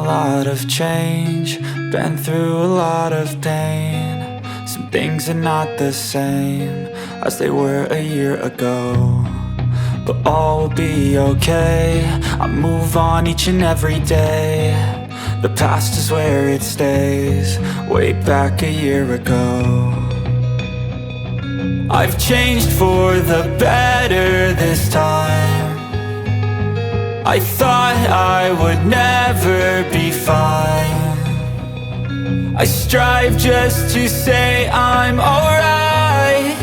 lot of change, been through a lot of pain. Some things are not the same as they were a year ago, but all will be okay. I move on each and every day. The past is where it stays, way back a year ago. I've changed for the better this time. I thought I would never be fine. I strive just to say I'm alright,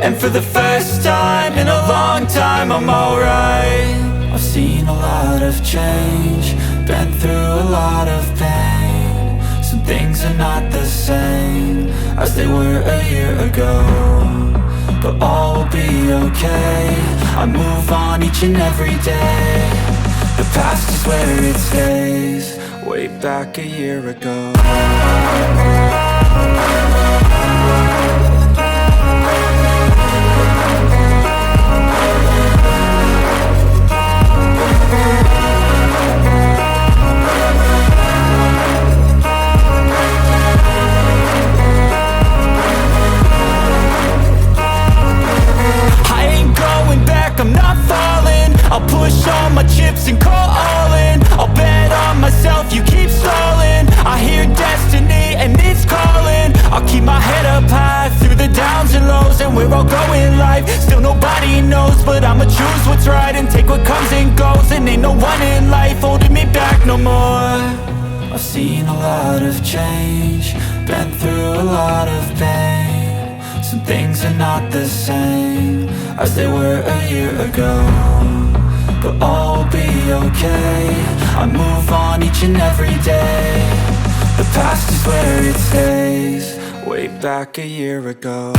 and for the first time in a long time I'm alright. I've seen a lot of change, been through a lot of pain. Some things are not the same as they were a year ago, but all will be okay. I move on each and every day. The past is where it stays, way back a year ago. I'm not falling, I'll push all my chips and call all in. I'll bet on myself, you keep stalling. I hear destiny and it's calling. I'll keep my head up high through the downs and lows, and we're all going life. Still nobody knows, but I'ma choose what's right and take what comes and goes. And ain't no one in life holding me back no more. I've seen a lot of change, been through a lot of pain. Some things are not the same as they were a year ago, but all will be okay. I move on each and every day. The past is where it stays, way back a year ago.